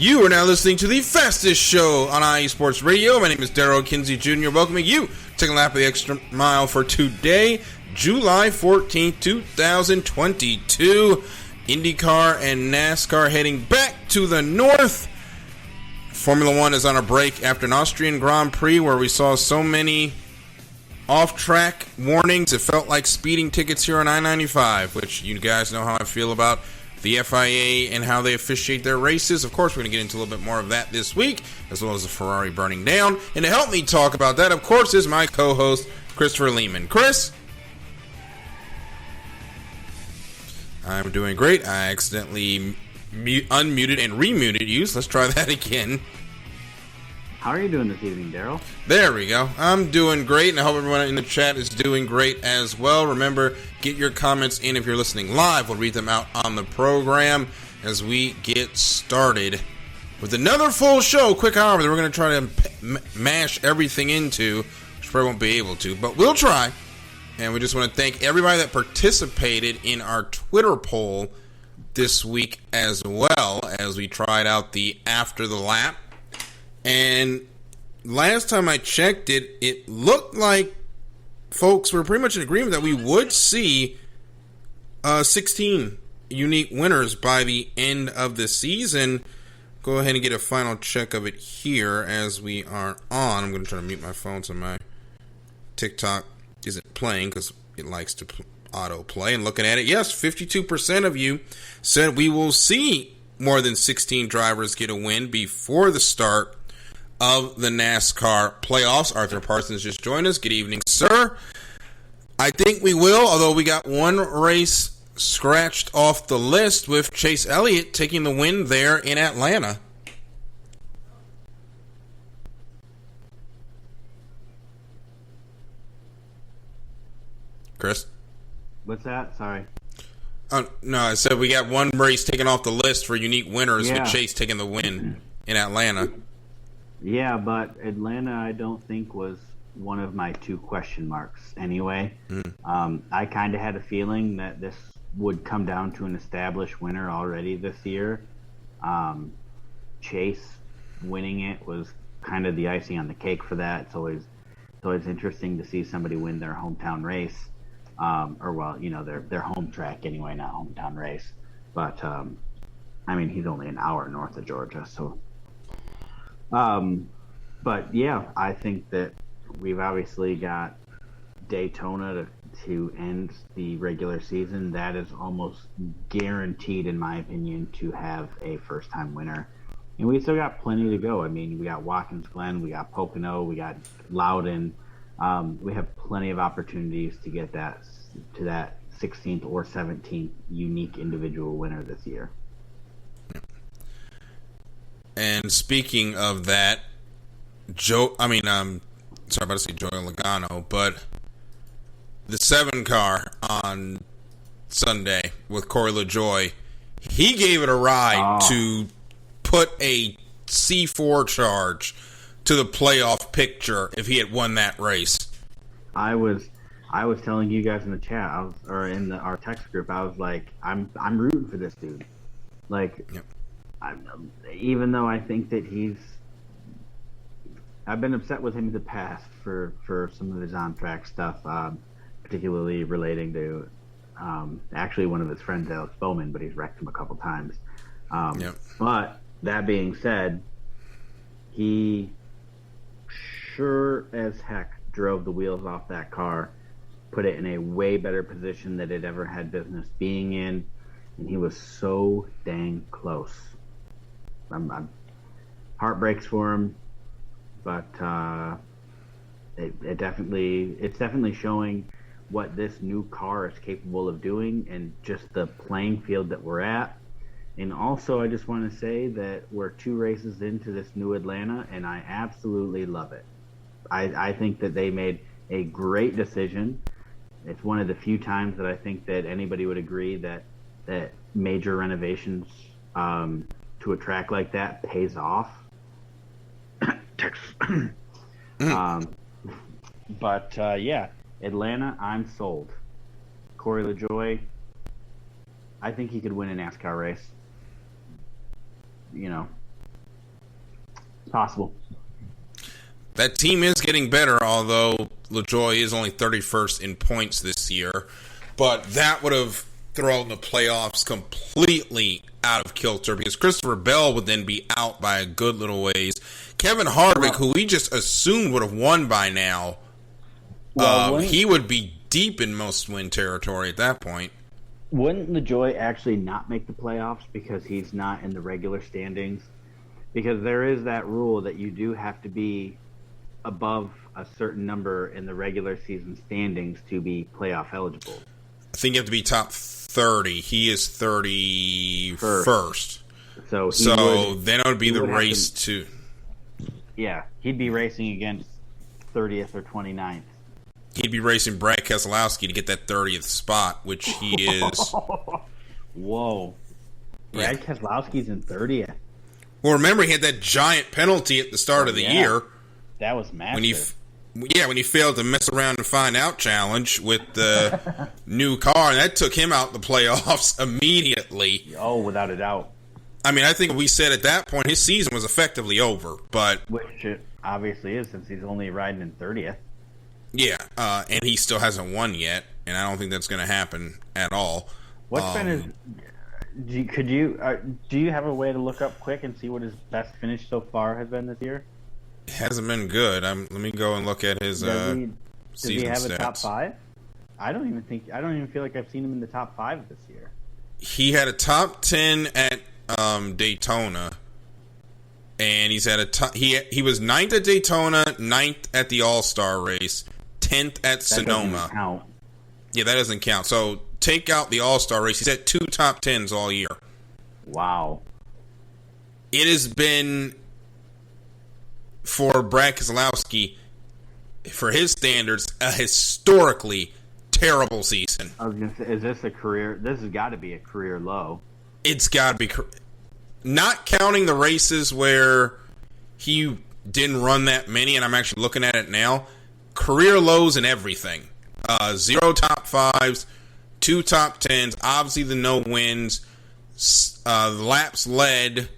You are now listening to the fastest show on IE Sports Radio. My name is Darrell Kinsey Jr. Welcoming you to take a lap of the extra mile for today, July 14th, 2022. IndyCar and NASCAR heading back to the north. Formula One is on a break after an Austrian Grand Prix where we saw so many off-track warnings. It felt like speeding tickets here on I-95, which you guys know how I feel about the FIA and how they officiate their races. Of course, we're going to get into a little bit more of that this week, as well as the Ferrari burning down. And to help me talk about that, of course, is my co-host, Christopher Lehman. Chris? I'm doing great. I accidentally unmuted and remuted you, so let's try that again. How are you doing this evening, Darrell? There we go. I'm doing great, and I hope everyone in the chat is doing great as well. Remember, get your comments in if you're listening live. We'll read them out on the program as we get started with another full show, quick hour that we're going to try to mash everything into, which probably won't be able to, but we'll try. And we just want to thank everybody that participated in our Twitter poll this week as well, as we tried out the After the Lap. And last time I checked it, it looked like folks were pretty much in agreement that we would see 16 unique winners by the end of the season. Go ahead and get a final check of it here as we are on. I'm going to try to mute my phone so my TikTok isn't playing because it likes to auto play. And looking at it, yes, 52% of you said we will see more than 16 drivers get a win before the start of the NASCAR playoffs. Arthur Parsons just joined us. Good evening, sir. I think we will, although we got one race scratched off the list with Chase Elliott taking the win there in Atlanta. Chris? What's that? Sorry. No, I said we got one race taken off the list for unique winners with Chase taking the win in Atlanta. Yeah, but Atlanta I don't think was one of my two question marks anyway. I kind of had a feeling that this would come down to an established winner already this year. Chase winning it was kind of the icing on the cake for that. It's always interesting to see somebody win their hometown race. Their home track anyway, not hometown race. But, he's only an hour north of Georgia, so... But yeah, I think that we've obviously got Daytona to end the regular season. That is almost guaranteed, in my opinion, to have a first-time winner. And we still got plenty to go. I mean, we got Watkins Glen, we got Pocono, we got Loudon. We have plenty of opportunities to get that to that 16th or 17th unique individual winner this year. And speaking of that, Joey Logano, but the 7 car on Sunday with Corey LaJoie, he gave it a ride to put a C4 charge to the playoff picture if he had won that race. I was telling you guys in the chat, our text group, I was like, I'm rooting for this dude. Like, yep. Even though I think that I've been upset with him in the past for some of his on-track stuff, particularly relating to actually one of his friends, Alex Bowman, but he's wrecked him a couple times. Yep. But that being said, he sure as heck drove the wheels off that car, put it in a way better position than it ever had business being in, and he was so dang close. I'm heartbreaks for him, but it's definitely showing what this new car is capable of doing and just the playing field that we're at. And also, I just want to say that we're 2 races into this new Atlanta, and I absolutely love it. I think that they made a great decision. It's one of the few times that I think that anybody would agree that major renovations to a track like that pays off. Yeah, Atlanta, I'm sold. Corey LaJoie, I think he could win a NASCAR race. You know, Possible. That team is getting better, although LaJoie is only 31st in points this year. But that would have thrown the playoffs completely out of kilter because Christopher Bell would then be out by a good little ways. Kevin Harvick, who we just assumed would have won by now, he would be deep in most-win territory at that point. Wouldn't LaJoie actually not make the playoffs because he's not in the regular standings? Because there is that rule that you do have to be above a certain number in the regular season standings to be playoff eligible. I think you have to be top 30. He is 31st. So then it would be the race to... Yeah, he'd be racing against 30th or 29th. He'd be racing Brad Keselowski to get that 30th spot, which he is. Whoa. Brad Keselowski's in 30th. Well, remember, he had that giant penalty at the start of the year. That was massive. When he failed to mess around and find out challenge with the new car, and that took him out the playoffs immediately. Oh, without a doubt. I mean, I think we said at that point his season was effectively over, but... Which it obviously is, since he's only riding in 30th. Yeah, and he still hasn't won yet, and I don't think that's going to happen at all. What's been his... do you have a way to look up quick and see what his best finish so far has been this year? It hasn't been good. Let me go and look at his season does he have stats. A top 5? I don't even feel like I've seen him in the top 5 this year. He had a top 10 at Daytona, and he's had he was 9th at Daytona, 9th at the All-Star race, 10th at Sonoma. That doesn't count. Yeah, that doesn't count. So take out the All-Star race. He's at 2 top 10s all year. Wow. It has been, for Brad Keselowski, for his standards, a historically terrible season. I was going to say, is this a career? This has got to be a career low. It's got to be. Not counting the races where he didn't run that many, and I'm actually looking at it now, career lows in everything. 0 top 5s, 2 top 10s, obviously the no wins, laps led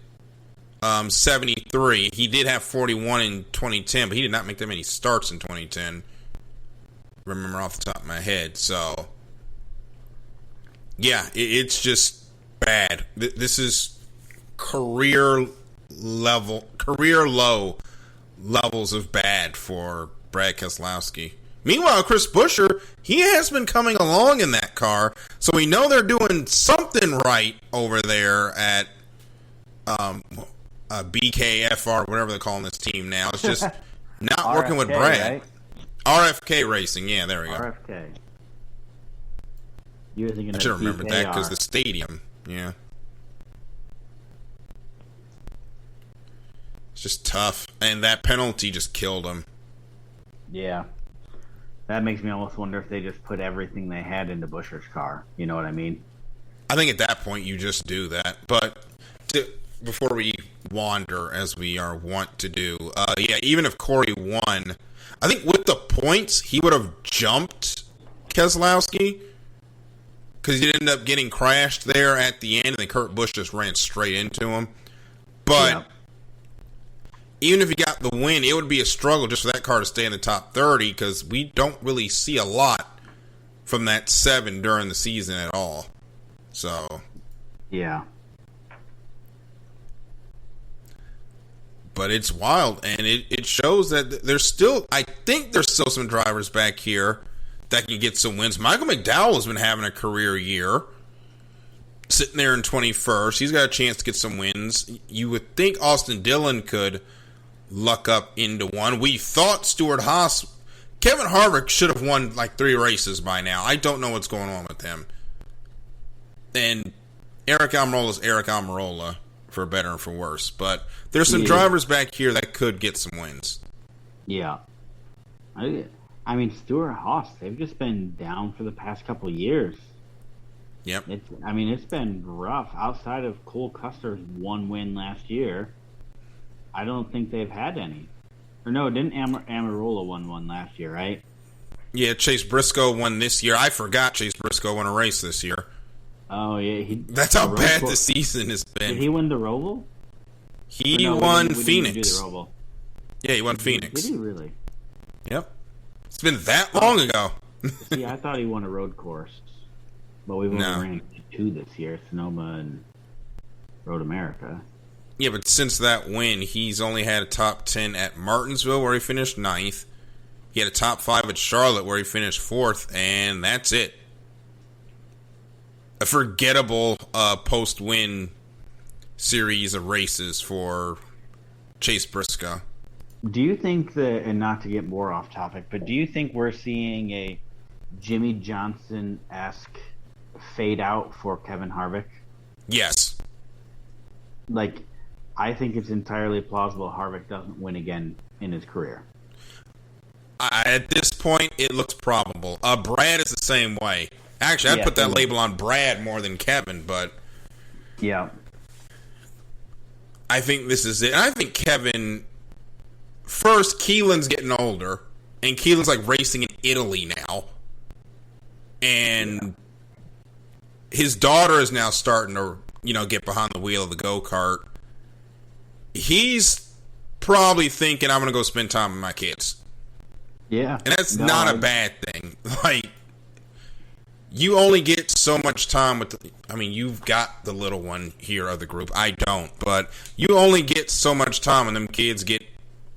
73. He did have 41 in 2010, but he did not make that many starts in 2010. Remember off the top of my head. So, yeah, it's just bad. This is career low levels of bad for Brad Keselowski. Meanwhile, Chris Buescher, he has been coming along in that car, so we know they're doing something right over there at BKFR, whatever they're calling this team now. It's just not working with Brad. Right? RFK Racing, yeah, there we go. RFK. You were thinking I should have remembered that because the stadium, yeah. It's just tough, and that penalty just killed him. Yeah. That makes me almost wonder if they just put everything they had into Buescher's car. You know what I mean? I think at that point you just do that. But before we wander, as we are wont to do, yeah, even if Corey won, I think with the points, he would have jumped Keselowski because he ended up getting crashed there at the end, and then Kurt Busch just ran straight into him. But even if he got the win, it would be a struggle just for that car to stay in the top 30 because we don't really see a lot from that 7 during the season at all. So, yeah. But it's wild, and it shows that I think there's still some drivers back here that can get some wins. Michael McDowell has been having a career year, sitting there in 21st. He's got a chance to get some wins. You would think Austin Dillon could luck up into one. We thought Stuart Haas, Kevin Harvick should have won like 3 races by now. I don't know what's going on with him. And Eric Almirola's Eric Almirola, for better and for worse. But there's some drivers back here that could get some wins. Yeah. I mean, Stuart Haas, they've just been down for the past couple of years. Yep. It's been rough. Outside of Cole Custer's 1 win last year, I don't think they've had any. Or no, didn't Almirola won one last year, right? Yeah, Chase Briscoe won this year. I forgot Chase Briscoe won a race this year. Oh, yeah. That's how bad the season has been. Did he win the Roval? He won Phoenix. Yeah, he won Phoenix. Did he really? Yep. It's been that long ago. See, I thought he won a road course. But we've only ranked 2 this year, Sonoma and Road America. Yeah, but since that win, he's only had a top 10 at Martinsville, where he finished 9th. He had a top 5 at Charlotte, where he finished 4th, and that's it. A forgettable post-win series of races for Chase Briscoe. Do you think that, and not to get more off topic, but do you think we're seeing a Jimmy Johnson-esque fade out for Kevin Harvick? Yes. Like, I think it's entirely plausible Harvick doesn't win again in his career. At this point, it looks probable. Brad is the same way. Actually, I'd put that label on Brad more than Kevin, but... Yeah. I think this is it. And I think Kevin... First, Keelan's getting older, and Keelan's like racing in Italy now. And his daughter is now starting to, get behind the wheel of the go-kart. He's probably thinking, I'm going to go spend time with my kids. Yeah. And that's not a bad thing. Like, you only get so much time with you've got the little one here of the group. I don't. But you only get so much time when them kids get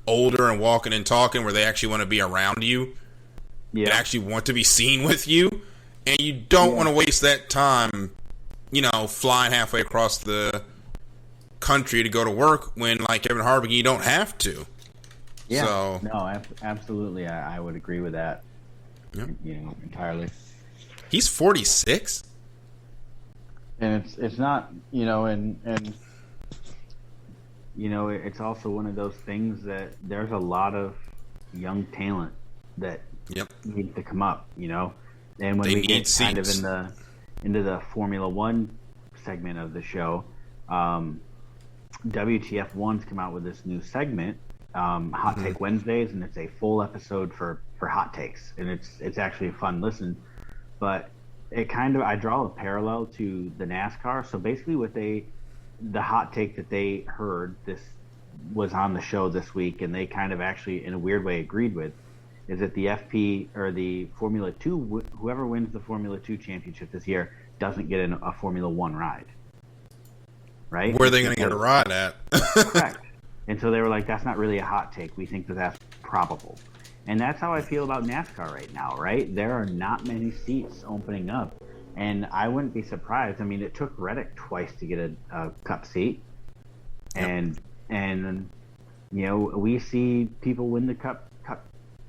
older and walking and talking where they actually want to be around you. Yeah. And actually want to be seen with you. And you don't want to waste that time, flying halfway across the country to go to work when, like Kevin Harvick, you don't have to. Yeah. So, no, absolutely. I would agree with that. Yep. Entirely. He's 46. And it's not, it's also one of those things that there's a lot of young talent that needs to come up, And when we get kind of into the Formula One segment of the show, WTF1's come out with this new segment, Hot Take Wednesdays, and it's a full episode for hot takes, and it's actually a fun listen. But it kind of, I draw a parallel to the NASCAR. So basically, the hot take that they heard, this was on the show this week, and they kind of actually, in a weird way, agreed with, is that the FP or the Formula 2, whoever wins the Formula 2 championship this year doesn't get a Formula 1 ride. Right? Where are they going to get a ride at? Correct. And so they were like, that's not really a hot take. We think that that's probable. And that's how I feel about NASCAR right now, right? There are not many seats opening up. And I wouldn't be surprised. I mean, it took Reddick twice to get a Cup seat. And we see people win the Cup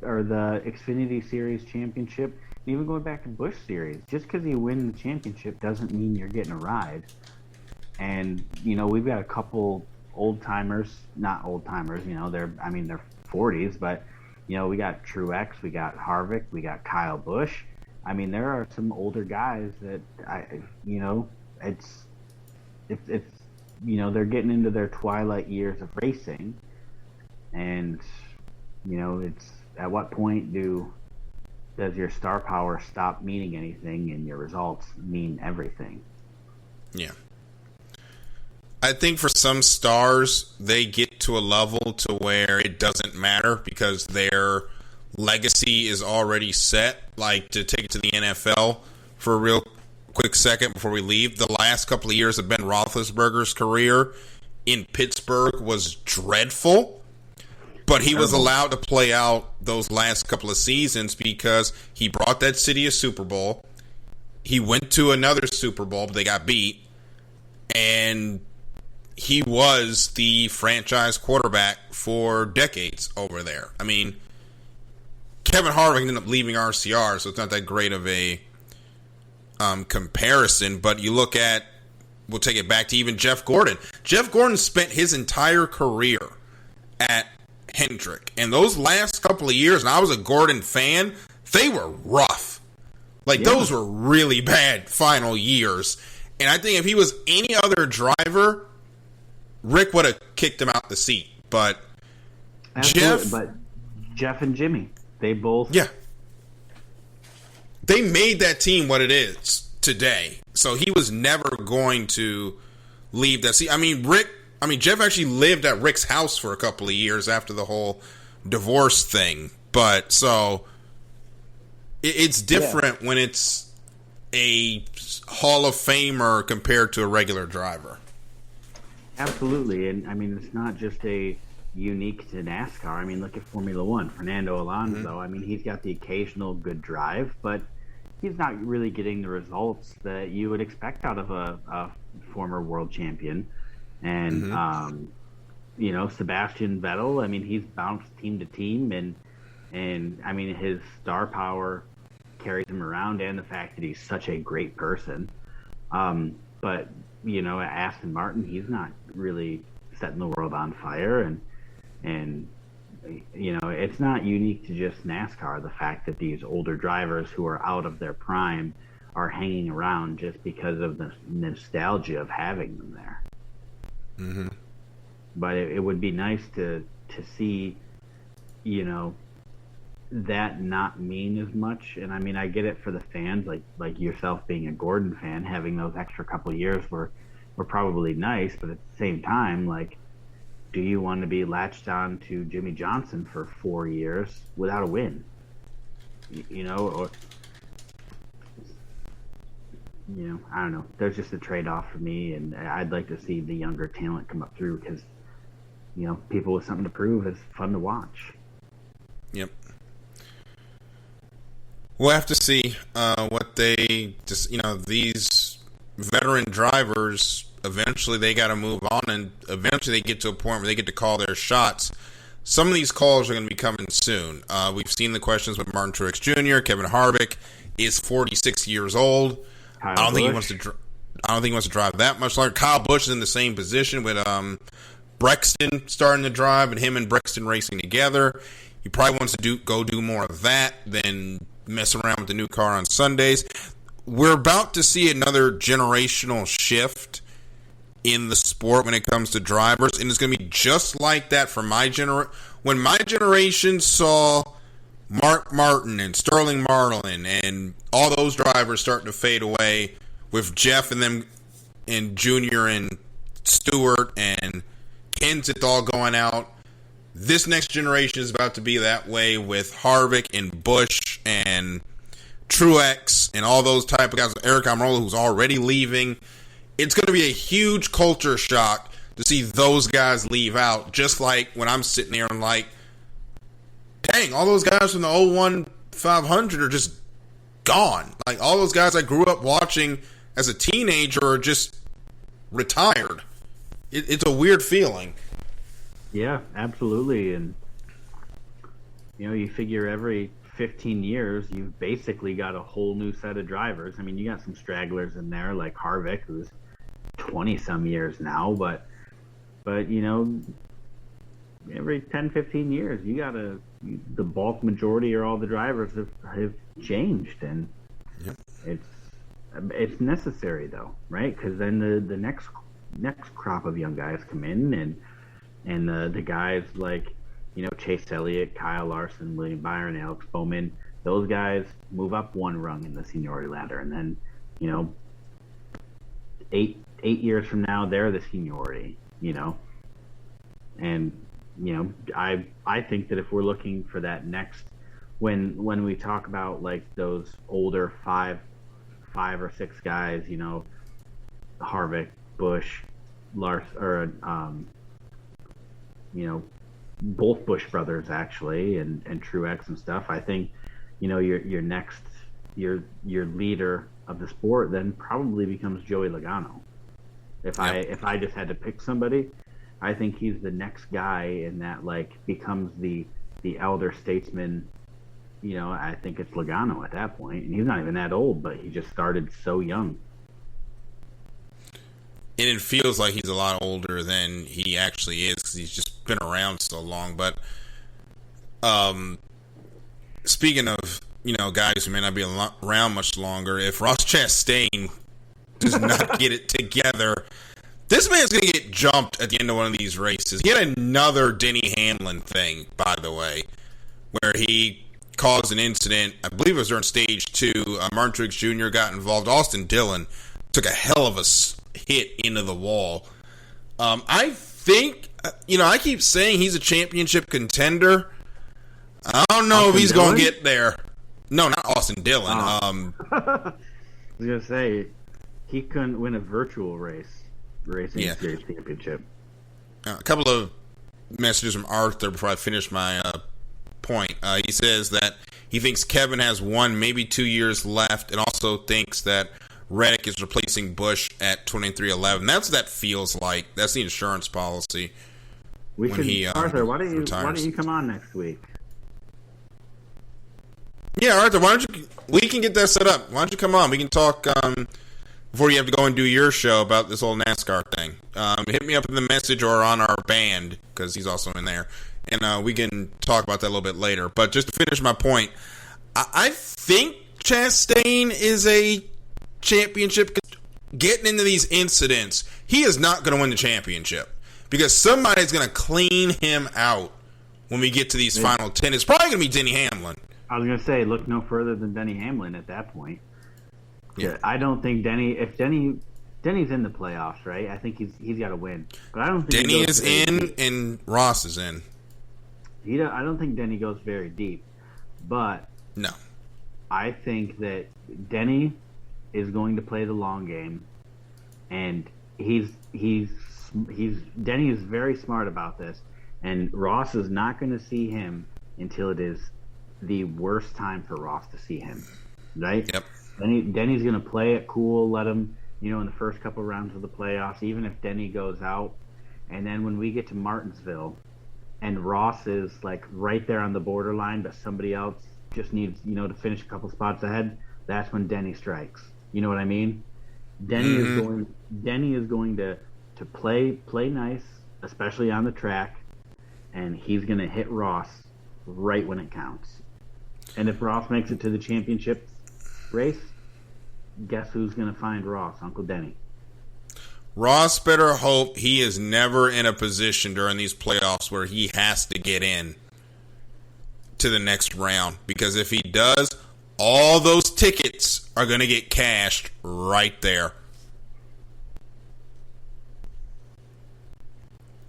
or the Xfinity Series championship, even going back to Busch Series. Just because you win the championship doesn't mean you're getting a ride. And, we've got a couple not old timers, they're 40s, but, we got Truex, we got Harvick, we got Kyle Busch. I mean, there are some older guys that they're getting into their twilight years of racing. And, it's at what point does your star power stop meaning anything and your results mean everything? Yeah. I think for some stars, they get to a level to where it doesn't matter because their legacy is already set. Like, to take it to the NFL for a real quick second before we leave, the last couple of years of Ben Roethlisberger's career in Pittsburgh was dreadful, but he was allowed to play out those last couple of seasons because he brought that city a Super Bowl. He went to another Super Bowl, but they got beat, and he was the franchise quarterback for decades over there. I mean, Kevin Harvick ended up leaving RCR, so it's not that great of a comparison. But you look at, we'll take it back to even Jeff Gordon. Jeff Gordon spent his entire career at Hendrick. And those last couple of years, and I was a Gordon fan, they were rough. Those were really bad final years. And I think if he was any other driver, Rick would have kicked him out the seat. But Jeff and Jimmy, they both... Yeah. They made that team what it is today. So he was never going to leave that seat. I mean, Rick I mean, Jeff actually lived at Rick's house for a couple of years after the whole divorce thing. But so it's different when it's a Hall of Famer compared to a regular driver. Absolutely. And I mean, it's not just unique to NASCAR. I mean, look at Formula One. Fernando Alonso. Mm-hmm. I mean, he's got the occasional good drive, but he's not really getting the results that you would expect out of a former world champion. And, mm-hmm. Sebastian Vettel, I mean, he's bounced team to team, and I mean, his star power carries him around, and the fact that he's such a great person. But, Aston Martin, he's not really setting the world on fire. And it's not unique to just NASCAR, the fact that these older drivers who are out of their prime are hanging around just because of the nostalgia of having them there. Mm-hmm. But it would be nice to see, that not mean as much. And I mean, I get it for the fans, like yourself being a Gordon fan, having those extra couple of years were probably nice, but at the same time, like, do you want to be latched on to Jimmy Johnson for 4 years without a win? Or I don't know. There's just a trade-off for me, and I'd like to see the younger talent come up through because, people with something to prove is fun to watch. Yep. We'll have to see what they just, these veteran drivers, eventually they got to move on, and eventually they get to a point where they get to call their shots. Some of these calls are going to be coming soon. We've seen the questions with Martin Truex Jr., Kevin Harvick is 46 years old. I don't think he wants to drive that much longer. Kyle Busch is in the same position with Brexton starting to drive, and him and Brexton racing together. He probably wants to go do more of that than mess around with the new car on Sundays. We're about to see another generational shift in the sport when it comes to drivers, and it's going to be just like that for my generation. When my generation saw Mark Martin and Sterling Marlin and all those drivers starting to fade away, with Jeff and them and Junior and Stewart and Kenseth all going out, this next generation is about to be that way with Harvick and Busch and Truex and all those type of guys. Eric Almirola, who's already leaving. It's going to be a huge culture shock to see those guys leave out, just like when I'm sitting there and like, dang, all those guys from the 01 500 are just gone. Like, all those guys I grew up watching as a teenager are just retired. It's a weird feeling. Yeah, absolutely. And, you figure every 15 years, you've basically got a whole new set of drivers. I mean, you got some stragglers in there like Harvick, who's 20-some years now, but every 10, 15 years, the bulk majority or all the drivers have changed, and yep. It's necessary though, right? Because then the next crop of young guys come in, and the guys like Chase Elliott, Kyle Larson, William Byron, Alex Bowman, those guys move up one rung in the seniority ladder, and then 8 years from now they're the seniority, and I think that if we're looking for that next, when we talk about like those older five or six guys, Harvick, Busch, Larson, or both Busch brothers actually, and Truex and stuff. I think your next your leader of the sport then probably becomes Joey Logano. If I just had to pick somebody, I think he's the next guy, and that like becomes the elder statesman. I think it's Logano at that point, and he's not even that old, but he just started so young. And it feels like he's a lot older than he actually is because he's just been around so long. But speaking of, guys who may not be around much longer, if Ross Chastain does not get it together, this man's going to get jumped at the end of one of these races. He had another Denny Hamlin thing, by the way, where he caused an incident. I believe it was during stage 2. Martin Truex Jr. got involved. Austin Dillon took a hell of a hit into the wall. I think, I keep saying he's a championship contender. I don't know if he's going to get there. No, not Austin Dillon. I was going to say, he couldn't win a virtual racing series championship. A couple of messages from Arthur before I finish my point. He says that he thinks Kevin has 1, maybe 2 years left, and also thinks that Reddick is replacing Busch at 23-11. That's what that feels like. That's the insurance policy. Arthur, why don't you come on next week? Yeah, Arthur, we can get that set up. Why don't you come on? We can talk before you have to go and do your show about this whole NASCAR thing. Hit me up in the message or on our band, because he's also in there. And we can talk about that a little bit later. But just to finish my point, I think Chastain is a championship. Getting into these incidents, he is not going to win the championship. Because somebody's going to clean him out when we get to these final 10. It's probably going to be Denny Hamlin. I was going to say, look no further than Denny Hamlin at that point. Yeah. I don't think Denny's in the playoffs, right? I think he's got to win. But I don't think Denny is in and Ross is in. I don't think Denny goes very deep. But no. I think that Denny is going to play the long game, and Denny is very smart about this, and Ross is not going to see him until it is the worst time for Ross to see him, right? Yep. Denny's going to play it cool, let him, in the first couple rounds of the playoffs, even if Denny goes out, and then when we get to Martinsville, and Ross is like right there on the borderline, but somebody else just needs, to finish a couple spots ahead, that's when Denny strikes. You know what I mean? Denny is going to play nice, especially on the track, and he's going to hit Ross right when it counts. And if Ross makes it to the championship race, guess who's going to find Ross? Uncle Denny. Ross better hope he is never in a position during these playoffs where he has to get in to the next round. Because if he does, all those tickets are going to get cashed right there.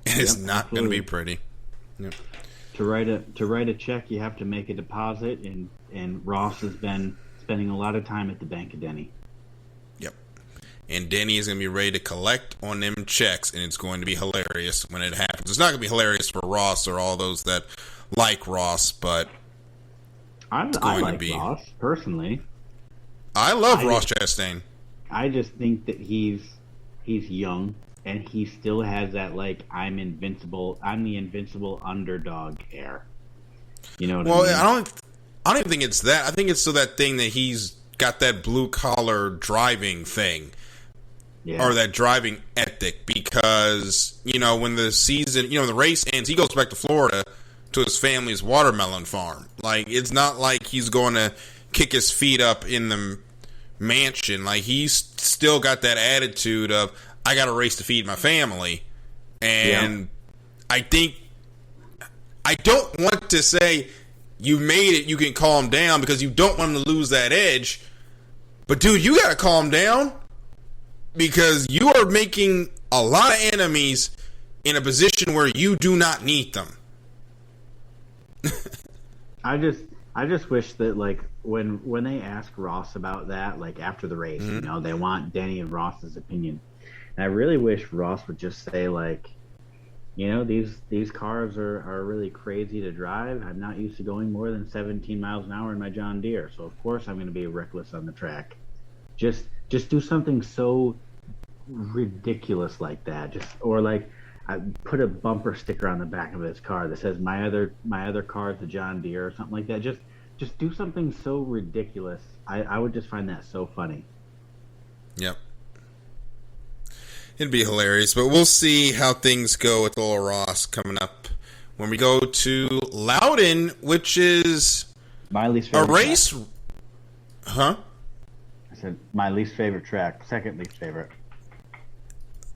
It's not going to be pretty. Yep. To write a check, you have to make a deposit, and Ross has been spending a lot of time at the bank of Denny. Yep. And Denny is going to be ready to collect on them checks, and it's going to be hilarious when it happens. It's not going to be hilarious for Ross or all those that like Ross, but I like Ross, personally. I love Ross Chastain. I just think that he's young, and he still has that, like, I'm the invincible underdog air. You know what I mean? I don't even think it's that. I think it's still that thing that he's got that blue-collar driving thing. Yeah. Or that driving ethic, because, when the season, the race ends, he goes back to Florida to his family's watermelon farm. Like, it's not like he's going to kick his feet up in the mansion. Like, he's still got that attitude of, I got a race to feed my family. And I don't want to say you made it, you can calm down, because you don't want him to lose that edge. But, dude, you got to calm down, because you are making a lot of enemies in a position where you do not need them. I just wish that, like, when they ask Ross about that, like, after the race, they want Denny and Ross's opinion. And I really wish Ross would just say, like, these cars are really crazy to drive. I'm not used to going more than 17 miles an hour in my John Deere, so of course I'm going to be reckless on the track. Just do something so ridiculous like that. Or like, I put a bumper sticker on the back of his car that says my other car is the John Deere or something like that. Just do something so ridiculous. I would just find that so funny. Yep. It'd be hilarious, but we'll see how things go with Little Ross coming up when we go to Loudon, which is my least favorite race. Track. Huh? I said my least favorite track, second least favorite.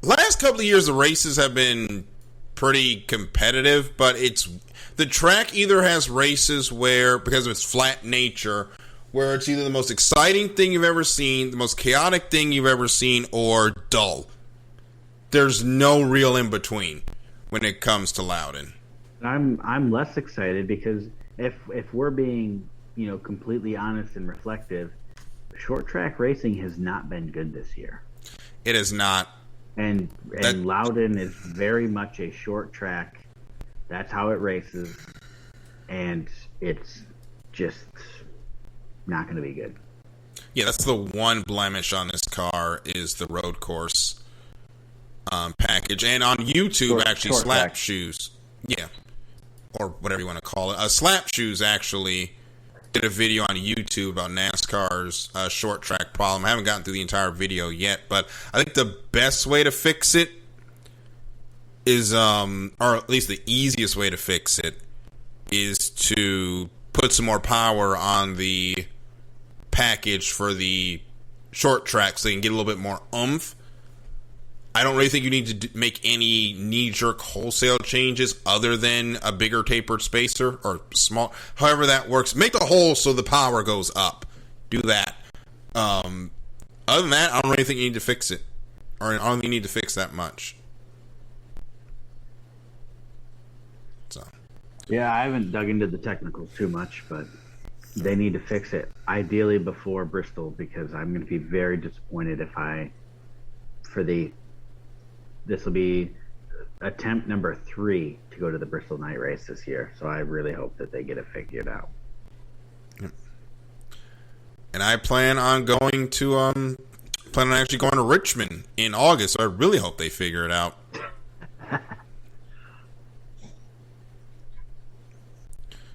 Last couple of years, the races have been pretty competitive, but the track either has races where, because of its flat nature, where it's either the most exciting thing you've ever seen, the most chaotic thing you've ever seen, or dull. there's no real in between when it comes to Loudon. I'm less excited because if we're being, completely honest and reflective, short track racing has not been good this year. It is not. And Loudon is very much a short track. That's how it races, and it's just not going to be good. Yeah, that's the one blemish on this car is the road course package. And on YouTube, actually, Slap Shoes, yeah, or whatever you want to call it, Slap Shoes actually did a video on YouTube about NASCAR's short track problem. I haven't gotten through the entire video yet, but I think the best way to fix it is, or at least the easiest way to fix it, is to put some more power on the package for the short track so they can get a little bit more oomph. I don't really think you need to make any knee-jerk wholesale changes other than a bigger tapered spacer or small, however that works. Make the hole so the power goes up. Do that. Other than that, I don't really think you need to fix it. Or I don't think you need to fix that much. So. Yeah, I haven't dug into the technicals too much, but they need to fix it. Ideally before Bristol, because I'm going to be very disappointed if this will be attempt number 3 to go to the Bristol night race this year. So I really hope that they get it figured out. And I plan on going to actually going to Richmond in August. So I really hope they figure it out.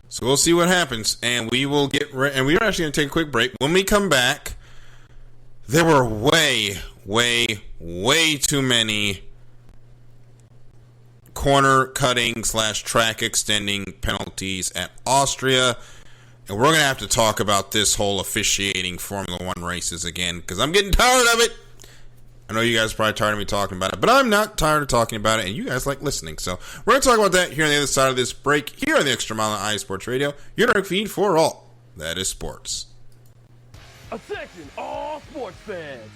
So we'll see what happens, and we will and we're actually going to take a quick break. When we come back, there were way too many corner cutting / track extending penalties at Austria, and we're going to have to talk about this whole officiating Formula One races again, because I'm getting tired of it. I know you guys are probably tired of me talking about it, but I'm not tired of talking about it, and you guys like listening. So we're going to talk about that here on the other side of this break, here on the Extra Mile on iSports Radio, your direct feed for all that is sports. Attention, all sports fans!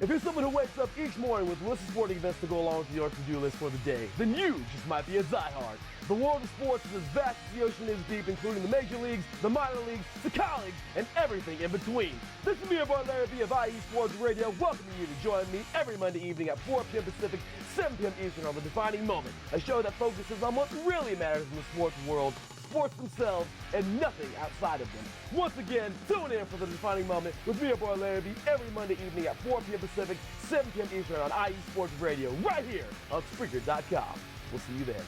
If you're someone who wakes up each morning with lists of sporting events to go along with your to-do list for the day, then you just might be a diehard. The world of sports is as vast as the ocean is deep, including the major leagues, the minor leagues, the colleges, and everything in between. This is me, your boy Larry B of IE Sports Radio, welcoming you to join me every Monday evening at 4 p.m. Pacific, 7 p.m. Eastern on The Defining Moment, a show that focuses on what really matters in the sports world, sports themselves, and nothing outside of them. Once again, tune in for The Defining Moment with me, your boy Larry B, every Monday evening at 4 p.m. Pacific, 7 p.m. Eastern on IE Sports Radio, right here on Spreaker.com. We'll see you there.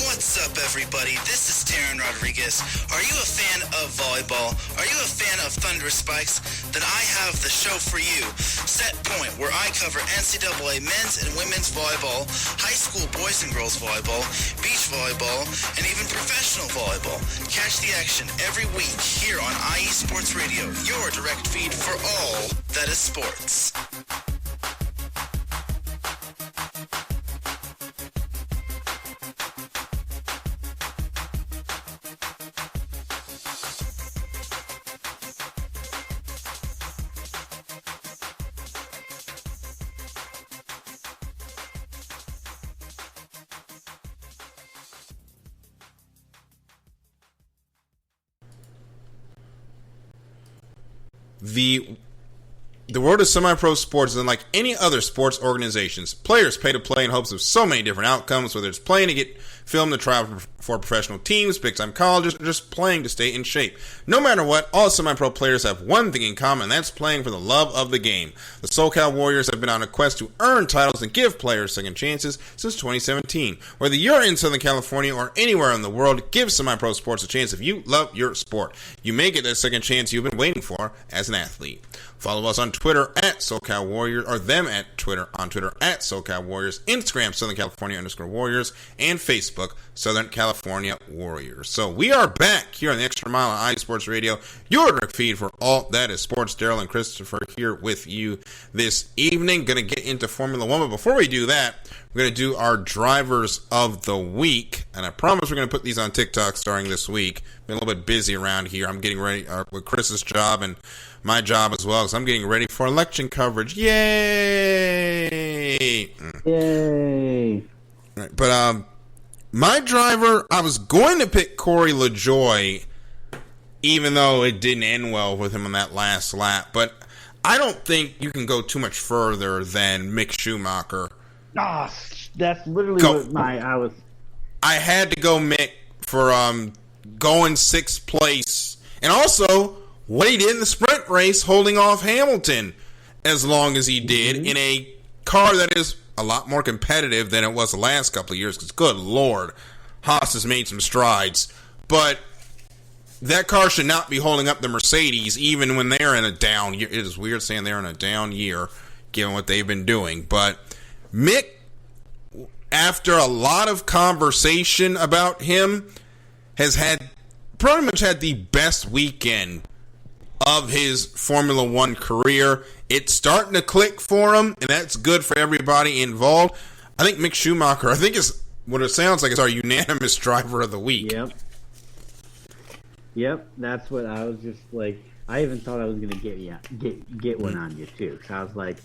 What's up, everybody? This is Taryn Rodriguez. Are you a fan of volleyball? Are you a fan of Thunder Spikes? Then I have the show for you, Set Point, where I cover NCAA men's and women's volleyball, high school boys and girls volleyball, beach volleyball, and even professional volleyball. Catch the action every week here on IE Sports Radio, your direct feed for all that is sports. The world of semi-pro sports is unlike any other sports organizations. Players pay to play in hopes of so many different outcomes, whether it's playing to get filmed to try for professional teams, big-time colleges, or just playing to stay in shape. No matter what, all semi-pro players have one thing in common, and that's playing for the love of the game. The SoCal Warriors have been on a quest to earn titles and give players second chances since 2017. Whether you're in Southern California or anywhere in the world, give semi-pro sports a chance if you love your sport. You may get that second chance you've been waiting for as an athlete. Follow us on Twitter at SoCal Warriors, or them at Twitter on Twitter at SoCal Warriors, Instagram Southern California _Warriors, and Facebook Southern California Warriors. So we are back here on the Extra Mile on iSports Radio, your direct feed for all that is sports. Daryl and Christopher here with you this evening. Going to get into Formula One, but before we do that, we're going to do our drivers of the week, and I promise we're going to put these on TikTok starting this week. Been a little bit busy around here. I'm getting ready with Chris's job and my job as well, because I'm getting ready for election coverage. Yay! Yay! Right, but my driver, I was going to pick Corey LaJoie, even though it didn't end well with him on that last lap. But I don't think you can go too much further than Mick Schumacher. Oh, that's literally what I had to go Mick for going sixth place, and also what he did in the sprint race, holding off Hamilton as long as he did in a car that is a lot more competitive than it was the last couple of years. Because good Lord, Haas has made some strides, but that car should not be holding up the Mercedes even when they're in a down year. It is weird saying they're in a down year given what they've been doing, but Mick, after a lot of conversation about him, has pretty much had the best weekend of his Formula One career. It's starting to click for him, and that's good for everybody involved. I think Mick Schumacher, is what it sounds like, is our unanimous driver of the week. Yep, that's what I was just like. I even thought I was going to get one on you too. So I was like,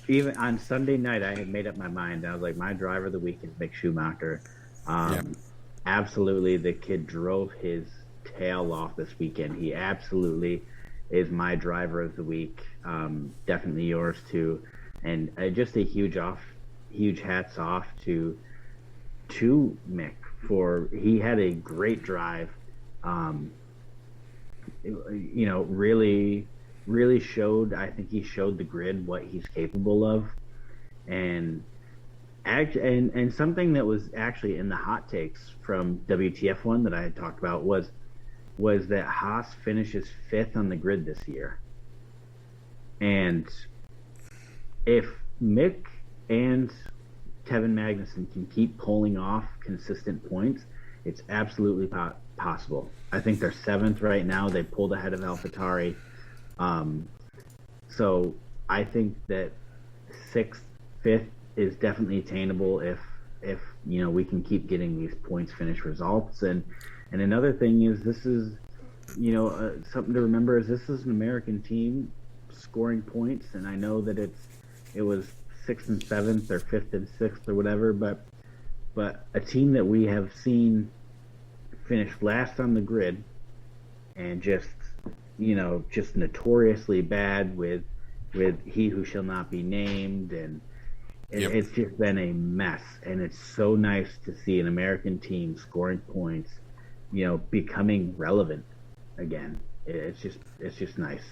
even on Sunday night, I had made up my mind. I was like, my driver of the week is Mick Schumacher. Absolutely, the kid drove his tail off this weekend. He absolutely is my driver of the week. Definitely yours too. And just a huge hats off to Mick for he had a great drive. Really showed. I think he showed the grid what he's capable of, and something that was actually in the hot takes from WTF1 that I had talked about was that Haas finishes 5th on the grid this year, and if Mick and Kevin Magnussen can keep pulling off consistent points, it's absolutely possible. I think they're 7th right now. They pulled ahead of AlphaTauri. So I think that 6th, 5th is definitely attainable if we can keep getting these points finish results. And another thing is this is something to remember is this is an American team scoring points, and I know that it was 6th and 7th or 5th and 6th or whatever, but a team that we have seen finish last on the grid and just notoriously bad with he who shall not be named, and it's just been a mess. And it's so nice to see an American team scoring points, becoming relevant again. It's just nice.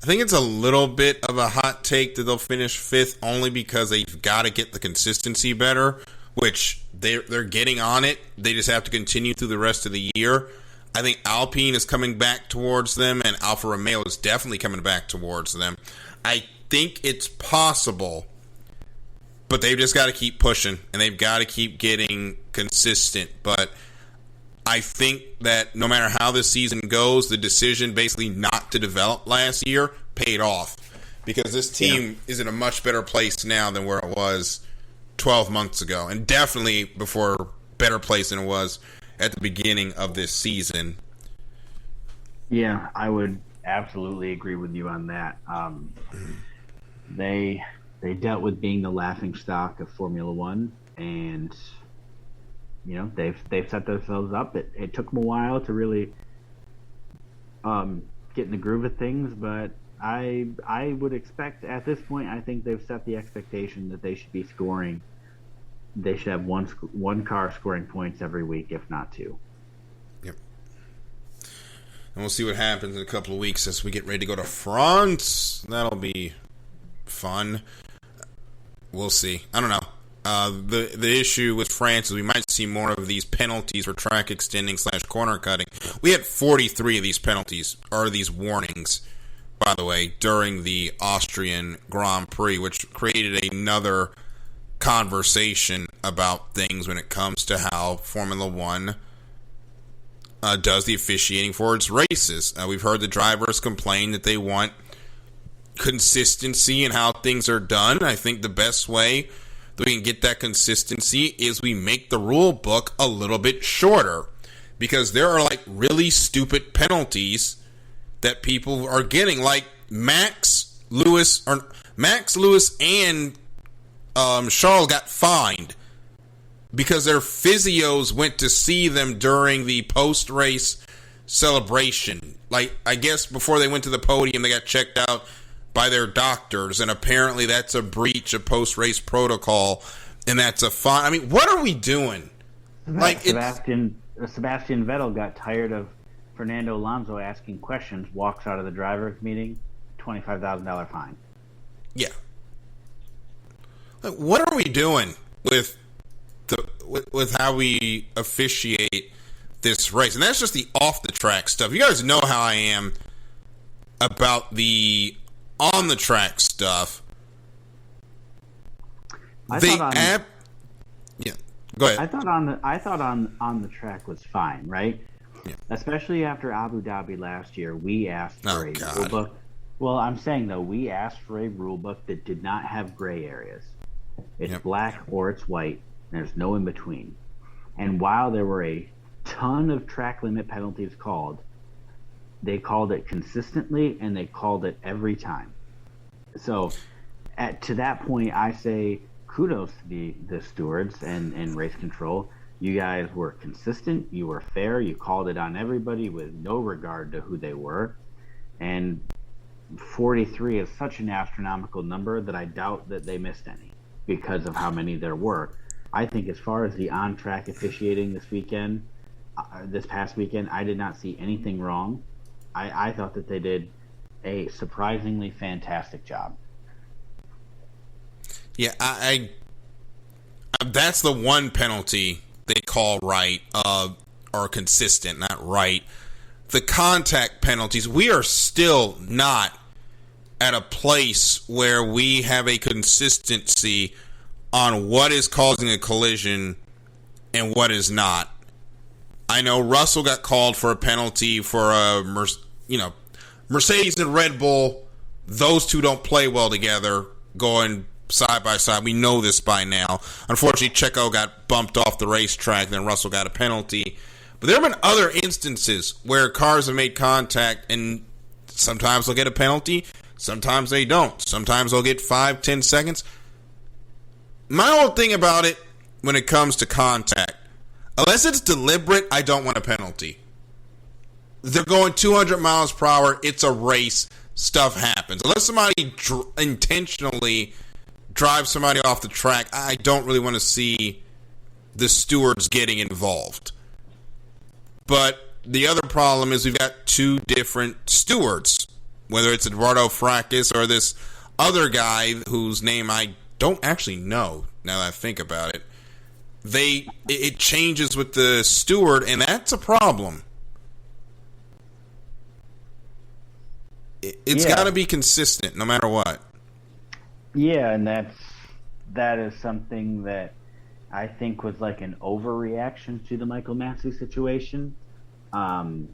I think it's a little bit of a hot take that they'll finish 5th only because they've got to get the consistency better, which they're getting on it. They just have to continue through the rest of the year. I think Alpine is coming back towards them, and Alfa Romeo is definitely coming back towards them. I think it's possible, but they've just got to keep pushing, and they've got to keep getting consistent. But I think that no matter how this season goes, the decision basically not to develop last year paid off, because this team is in a much better place now than where it was 12 months ago, and definitely before better place than it was at the beginning of this season. Yeah, I would absolutely agree with you on that. They dealt with being the laughingstock of Formula One, and they've set themselves up. It took them a while to really get in the groove of things, but I would expect at this point, I think they've set the expectation that they should be scoring. They should have one car scoring points every week, if not 2. Yep. And we'll see what happens in a couple of weeks as we get ready to go to France. That'll be fun. We'll see. I don't know. The issue with France is we might see more of these penalties for track extending / corner cutting. We had 43 of these penalties, or these warnings, by the way, during the Austrian Grand Prix, which created another conversation about things when it comes to how Formula One does the officiating for its races. We've heard the drivers complain that they want consistency in how things are done. I think the best way that we can get that consistency is we make the rule book a little bit shorter, because there are like really stupid penalties that people are getting, like Max Lewis and Charles got fined because their physios went to see them during the post-race celebration. Like, I guess before they went to the podium, they got checked out by their doctors, and apparently that's a breach of post-race protocol, and that's a fine. I mean, what are we doing? Like, Sebastian Vettel got tired of Fernando Alonso asking questions, walks out of the drivers' meeting, $25,000 fine. Yeah. Like, what are we doing with how we officiate this race? And that's just the off-the-track stuff. You guys know how I am about the on-the-track stuff. Yeah, go ahead. I thought on the track was fine, right? Yeah. Especially after Abu Dhabi last year, we asked for a rule book. Well, I'm saying, though, we asked for a rule book that did not have gray areas. It's black or it's white. There's no in between. And while there were a ton of track limit penalties called, they called it consistently, and they called it every time. So to that point, I say kudos to the stewards and race control. You guys were consistent. You were fair. You called it on everybody with no regard to who they were. And 43 is such an astronomical number that I doubt that they missed any because of how many there were. I think as far as the on-track officiating this past weekend, I did not see anything wrong. I thought that they did a surprisingly fantastic job. Yeah, I that's the one penalty they call right, or consistent, not right. The contact penalties, we are still not at a place where we have a consistency on what is causing a collision and what is not. I know Russell got called for a penalty for Mercedes and Red Bull. Those two don't play well together, going side by side. We know this by now. Unfortunately, Checo got bumped off the racetrack, then Russell got a penalty. But there have been other instances where cars have made contact, and sometimes they'll get a penalty, sometimes they don't. Sometimes they'll get 5-10 seconds. My whole thing about it when it comes to contact, unless it's deliberate, I don't want a penalty. They're going 200 miles per hour. It's a race. Stuff happens. Unless somebody intentionally drives somebody off the track, I don't really want to see the stewards getting involved. But the other problem is we've got two different stewards, whether it's Eduardo Fracas or this other guy whose name I don't actually know now that I think about it. It changes with the steward, and that's a problem. It's got to be consistent no matter what. Yeah, and that is something that I think was like an overreaction to the Michael Massey situation. And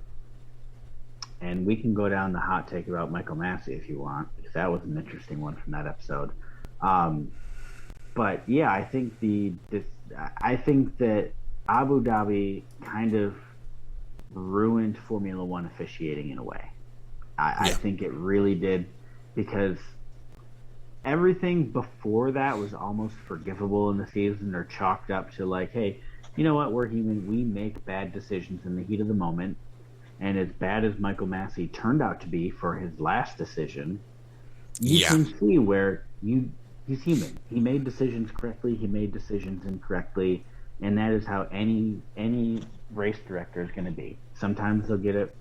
we can go down the hot take about Michael Massey if you want, because that was an interesting one from that episode. But yeah, I think that Abu Dhabi kind of ruined Formula One officiating in a way. I think it really did, because everything before that was almost forgivable in the season, or chalked up to like, hey, you know what, we're human, we make bad decisions in the heat of the moment. And as bad as Michael Massey turned out to be for his last decision, you can see where he's human. He made decisions correctly, he made decisions incorrectly, and that is how any race director is going to be. Sometimes they'll get it,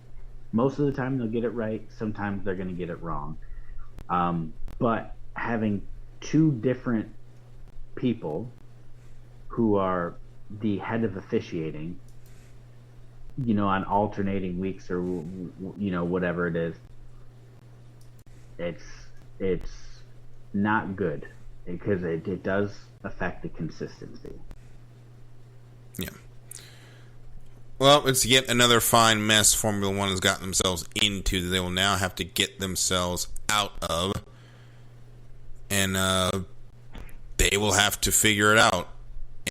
most of the time they'll get it right, sometimes they're going to get it wrong. But having two different people who are the head of officiating, on alternating weeks or, whatever it is, it's not good because it does affect the consistency. Yeah. Well, it's yet another fine mess Formula One has gotten themselves into that they will now have to get themselves out of. And they will have to figure it out.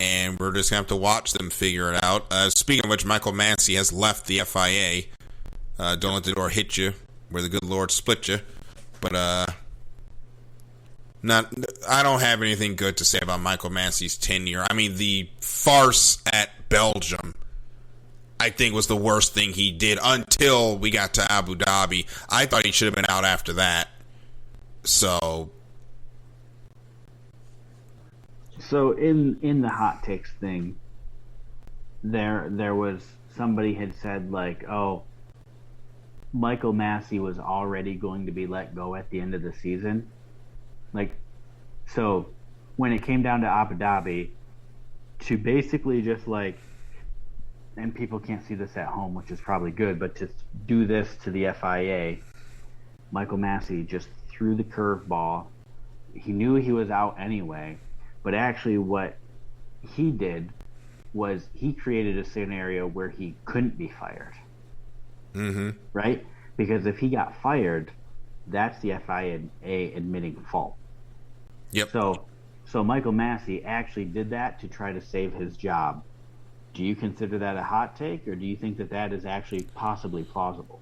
And we're just going to have to watch them figure it out. Speaking of which, Michael Massey has left the FIA. Don't let the door hit you where the good Lord split you. But I don't have anything good to say about Michael Massey's tenure. I mean, the farce at Belgium, I think, was the worst thing he did until we got to Abu Dhabi. I thought he should have been out after that. So in the hot takes thing, there was somebody had said like, oh, Michael Massey was already going to be let go at the end of the season. Like, so when it came down to Abu Dhabi, to basically just like, and people can't see this at home, which is probably good, but to do this to the FIA, Michael Massey just threw the curveball. He knew he was out anyway, but actually what he did was he created a scenario where he couldn't be fired. Mm-hmm. Right? Because if he got fired, that's the FIA admitting fault. Yep. So Michael Massey actually did that to try to save his job. Do you consider that a hot take, or do you think that is actually possibly plausible?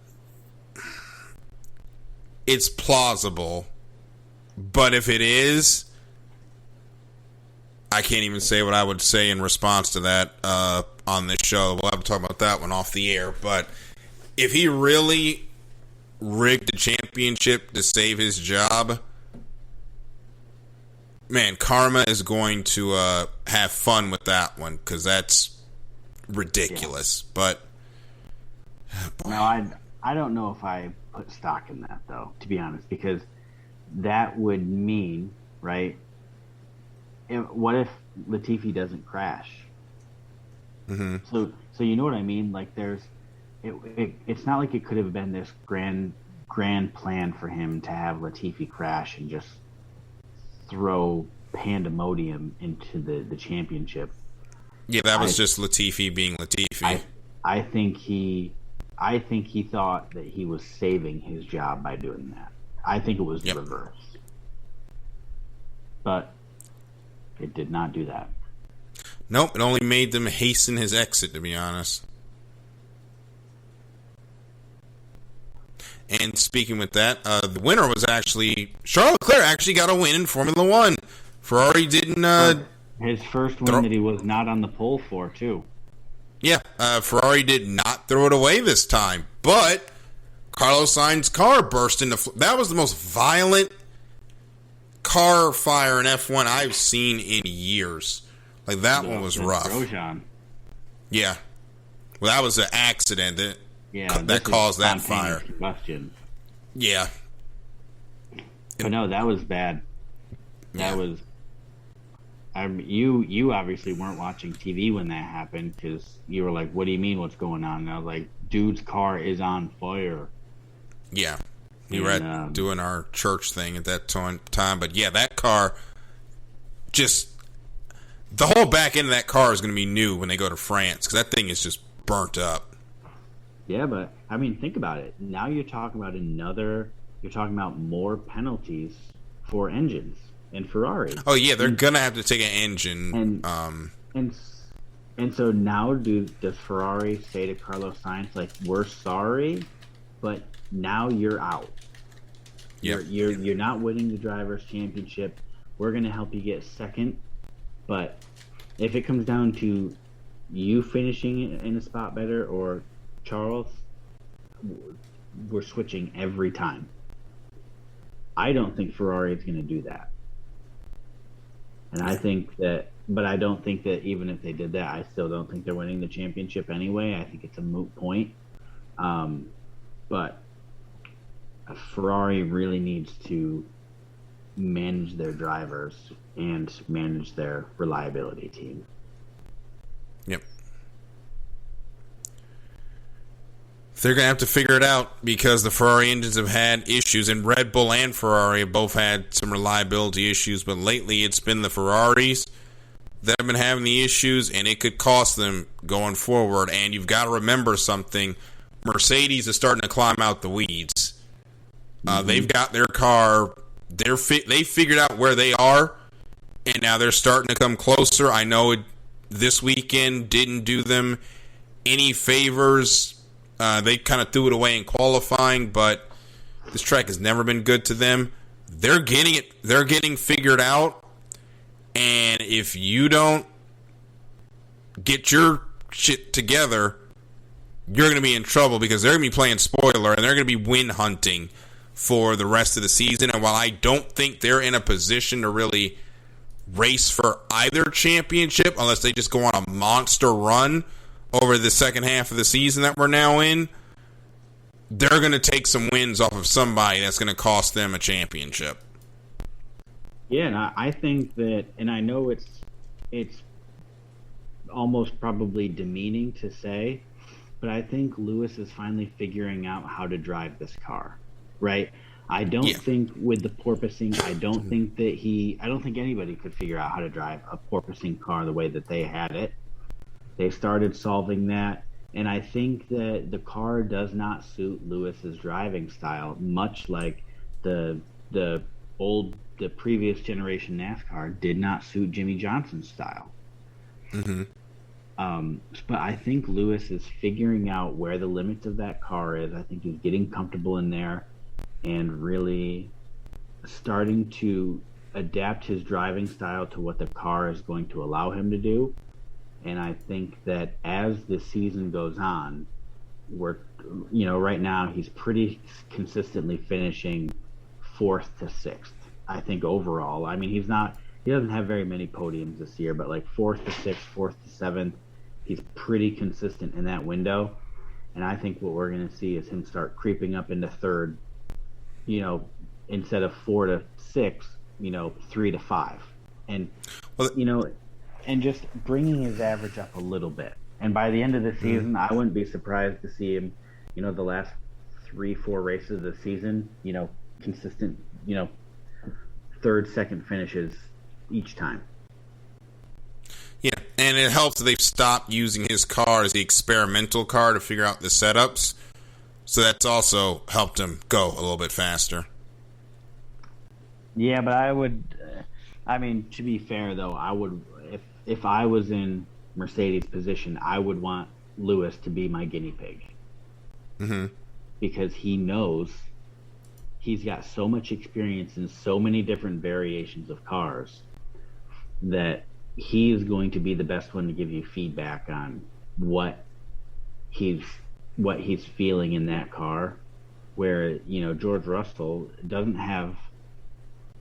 It's plausible, but if it is, I can't even say what I would say in response to that on this show. We'll have to talk about that one off the air. But if he really rigged the championship to save his job, man, karma is going to have fun with that one, because that's ridiculous. Yeah. But now I don't know if I put stock in that, though, to be honest, because that would mean, right, what if Latifi doesn't crash? Mm-hmm. So you know what I mean? Like, it's not like it could have been this grand plan for him to have Latifi crash and just throw pandemonium into the championship. Yeah, that was just Latifi being Latifi. I think he thought that he was saving his job by doing that. I think it was the reverse. But it did not do that. Nope, it only made them hasten his exit, to be honest. And speaking with that, the winner was actually Charles Leclerc. Actually got a win in Formula One. Ferrari didn't. His first win that he was not on the pole for, too. Yeah, Ferrari did not throw it away this time, but Carlos Sainz's car burst into. That was the most violent car fire in F1 I've seen in years. Like, that one was rough. Grosjean. Yeah, well, that was an accident that caused that fire. Combustion. Yeah, but no, that was bad. That was. You obviously weren't watching TV when that happened, because you were like, "What do you mean? What's going on?" And I was like, "Dude's car is on fire." Yeah, we were doing our church thing at that time, but yeah, that car, just the whole back end of that car is going to be new when they go to France, because that thing is just burnt up. Yeah, but I mean, think about it. Now you're talking about more penalties for engines. And Ferrari. Oh yeah, they're gonna have to take an engine. And so now does Ferrari say to Carlos Sainz, like, we're sorry, but now you're out. Yep. You're not winning the drivers' championship. We're gonna help you get second, but if it comes down to you finishing in a spot better or Charles, we're switching every time. I don't think Ferrari is gonna do that. And I think that, but I don't think that even if they did that, I still don't think they're winning the championship anyway. I think it's a moot point. But Ferrari really needs to manage their drivers and manage their reliability team. Yep. they're going to have to figure it out because the Ferrari engines have had issues, and Red Bull and Ferrari have both had some reliability issues, but lately it's been the Ferraris that have been having the issues, and it could cost them going forward. And you've got to remember something. Mercedes is starting to climb out the weeds. They've got their car. They figured out where they are, and now they're starting to come closer. I know this weekend didn't do them any favors. They kind of threw it away in qualifying, but this track has never been good to them. They're getting it. They're getting figured out, and if you don't get your shit together, you're going to be in trouble because they're going to be playing spoiler, and they're going to be win hunting for the rest of the season. And while I don't think they're in a position to really race for either championship, unless they just go on a monster run over the second half of the season that we're now in, they're going to take some wins off of somebody that's going to cost them a championship. Yeah, and I think that, and I know it's almost probably demeaning to say, but I think Lewis is finally figuring out how to drive this car, right? I don't think with the porpoising, I don't think anybody could figure out how to drive a porpoising car the way that they had it. They started solving that, and I think that the car does not suit Lewis's driving style, much like the previous generation NASCAR did not suit Jimmy Johnson's style. Mm-hmm. But I think Lewis is figuring out where the limits of that car is. I think he's getting comfortable in there and really starting to adapt his driving style to what the car is going to allow him to do. And I think that as the season goes on, right now he's pretty consistently finishing 4th to 6th. I think overall, I mean, he doesn't have very many podiums this year, but like 4th to 6th, 4th to 7th, he's pretty consistent in that window. And I think what we're going to see is him start creeping up into 3rd, instead of 4 to 6, 3 to 5. And, and just bringing his average up a little bit. And by the end of the season, I wouldn't be surprised to see him, the last 3-4 races of the season, consistent, 3rd, 2nd finishes each time. Yeah, and it helps that they've stopped using his car as the experimental car to figure out the setups. So that's also helped him go a little bit faster. Yeah, but I would, to be fair, though, I would, if I was in Mercedes' position, I would want Lewis to be my guinea pig. Mm-hmm. Because he knows he's got so much experience in so many different variations of cars that he is going to be the best one to give you feedback on what he's feeling in that car. Where, George Russell doesn't have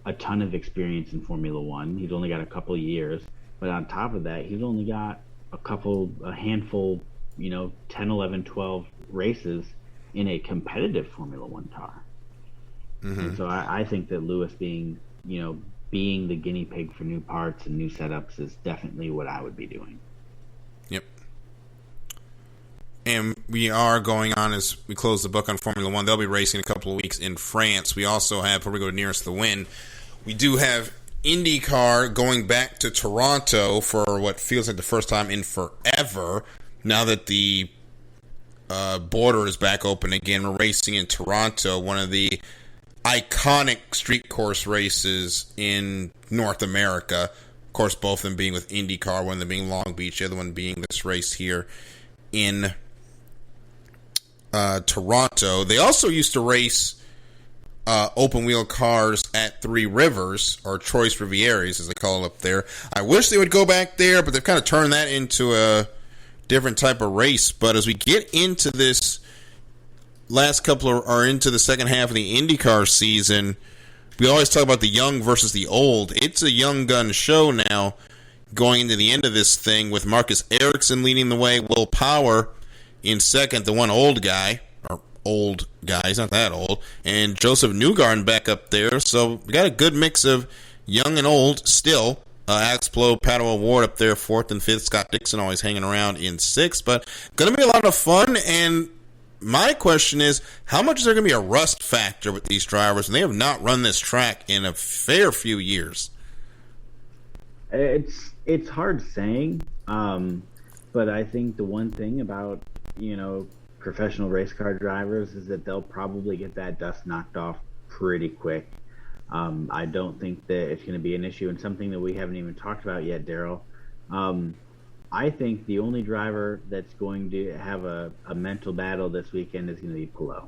a ton of experience in Formula One. He's only got a couple of years. But on top of that, he's only got a handful, 10, 11, 12 races in a competitive Formula One car. Mm-hmm. And so I think that Lewis being the guinea pig for new parts and new setups is definitely what I would be doing. Yep. And we are going on as we close the book on Formula One. They'll be racing a couple of weeks in France. We also have, before we go to nearest the win, we do have IndyCar going back to Toronto for what feels like the first time in forever. Now that the border is back open again, we're racing in Toronto, one of the iconic street course races in North America. Of course, both of them being with IndyCar, one of them being Long Beach, the other one being this race here in Toronto. They also used to race open wheel cars at Three Rivers, or Choice Rivieres as they call it up there. I wish they would go back there, but they've kind of turned that into a different type of race. But as we get into this into the second half of the IndyCar season, we always talk about the young versus the old. It's a young gun show now going into the end of this thing, with Marcus Ericsson leading the way, Will Power in second, the one old guy, he's not that old, and Joseph Newgarden back up there. So we got a good mix of young and old still. Axplo, Pato O'Ward up there 4th and 5th. Scott Dixon always hanging around in 6th. But going to be a lot of fun, and my question is, how much is there going to be a rust factor with these drivers? And they have not run this track in a fair few years. It's hard saying, but I think the one thing about, professional race car drivers is that they'll probably get that dust knocked off pretty quick. I don't think that it's going to be an issue, and something that we haven't even talked about yet, Daryl. I think the only driver that's going to have a mental battle this weekend is going to be Palou,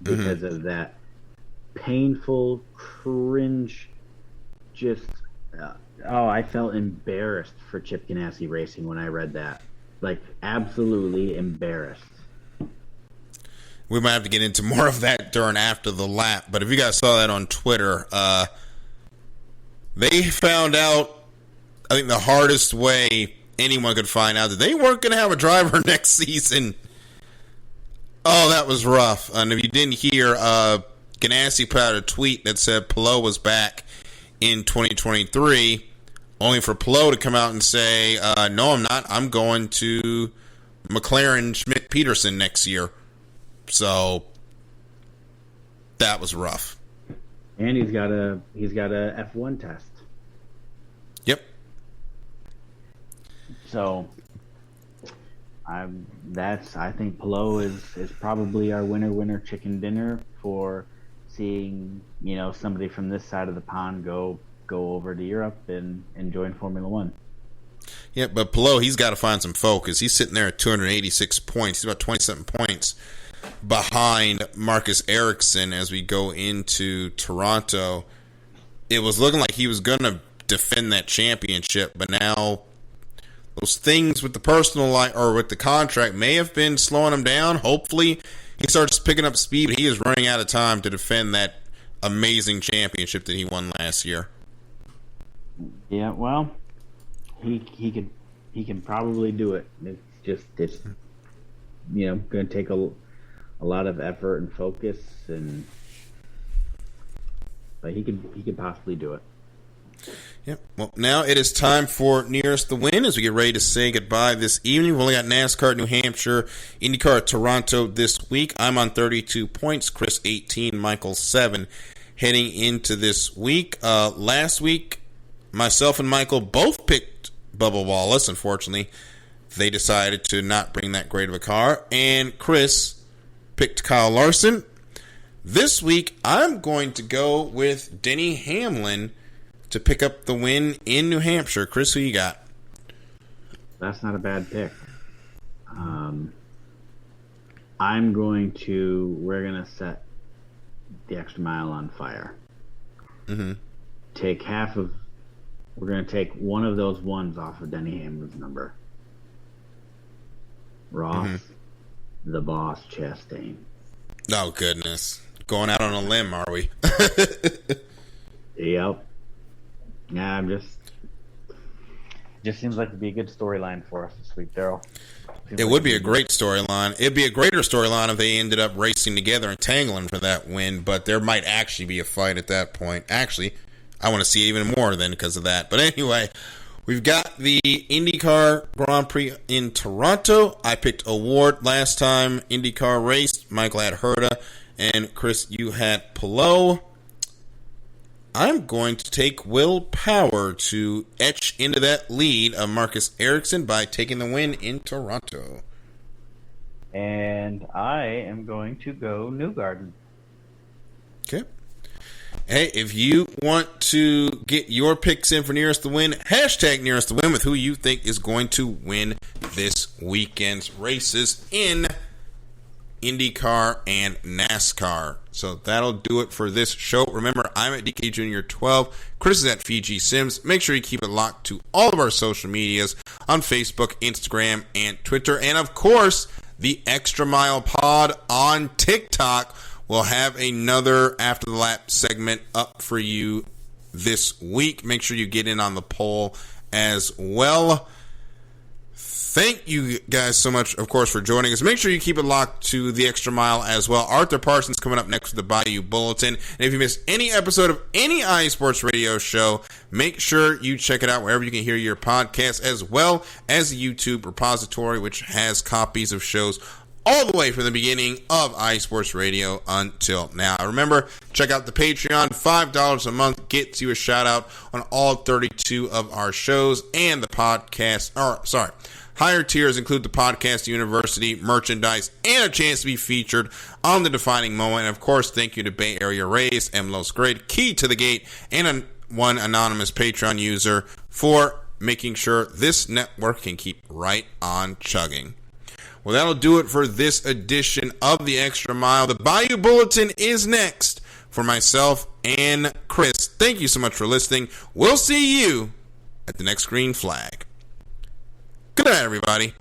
because of that painful, cringe, just, I felt embarrassed for Chip Ganassi Racing when I read that. Like, absolutely embarrassed. We might have to get into more of that during after the lap, but if you guys saw that on Twitter, they found out, I think, the hardest way anyone could find out that they weren't going to have a driver next season. Oh, that was rough. And if you didn't hear, Ganassi put out a tweet that said Palou was back in 2023, only for Palou to come out and say, no, I'm not. I'm going to McLaren Schmidt-Peterson next year. So that was rough. And he's got a F1 test. Yep. So I think Palou is probably our winner chicken dinner for seeing, somebody from this side of the pond go over to Europe and join Formula One. Yeah, but Palou, he's got to find some focus. He's sitting there at 286 points. He's about 27 points behind Marcus Ericsson as we go into Toronto. It was looking like he was going to defend that championship, but now those things with the personal life or with the contract may have been slowing him down. Hopefully he starts picking up speed. He is running out of time to defend that amazing championship that he won last year. Yeah, well, he can probably do it. It's going to take a lot of effort and focus, but he could possibly do it. Yep. Well, now it is time for Nearest the Win as we get ready to say goodbye this evening. We've only got NASCAR, New Hampshire, IndyCar, Toronto this week. I'm on 32 points. Chris 18, Michael 7. Heading into this week. Last week, myself and Michael both picked Bubba Wallace. Unfortunately, they decided to not bring that great of a car. And Chris picked Kyle Larson. This week, I'm going to go with Denny Hamlin to pick up the win in New Hampshire. Chris, who you got? That's not a bad pick. We're going to set the extra mile on fire. Mm-hmm. We're going to take one of those ones off of Denny Hamlin's number. Ross, the Boss Chastain. Oh, goodness. Going out on a limb, are we? Yep. Yeah, just seems like it'd be a good storyline for us this week, Daryl. It would be a great storyline. It'd be a greater storyline if they ended up racing together and tangling for that win, but there might actually be a fight at that point. Actually, I want to see even more then because of that. But anyway, we've got the IndyCar Grand Prix in Toronto. I picked Award last time IndyCar raced. Michael had Herta, and Chris, you had Palou. I'm going to take Will Power to etch into that lead of Marcus Ericsson by taking the win in Toronto. And I am going to go Newgarden. Okay. Hey, if you want to get your picks in for Nearest the Win, hashtag Nearest the Win with who you think is going to win this weekend's races in IndyCar and NASCAR. So that'll do it for this show. Remember, I'm at DK Jr. 12. Chris is at Fiji Sims. Make sure you keep it locked to all of our social medias on Facebook, Instagram, and Twitter. And of course, the Extra Mile Pod on TikTok will have another After the Lap segment up for you this week. Make sure you get in on the poll as well. Thank you guys so much, of course, for joining us. Make sure you keep it locked to the Extra Mile as well. Arthur Parsons coming up next with the Bayou Bulletin. And if you missed any episode of any iSports radio show, make sure you check it out wherever you can hear your podcast, as well as the YouTube repository, which has copies of shows all the way from the beginning of iSports Radio until now. Remember, check out the Patreon. $5 a month gets you a shout-out on all 32 of our shows and the podcast. Higher tiers include the Podcast University, merchandise, and a chance to be featured on The Defining Moment. And, of course, thank you to Bay Area Rays, Los Great, Key to the Gate, and one anonymous Patreon user for making sure this network can keep right on chugging. Well, that'll do it for this edition of The Extra Mile. The Bayou Bulletin is next for myself and Chris. Thank you so much for listening. We'll see you at the next green flag. Good night, everybody.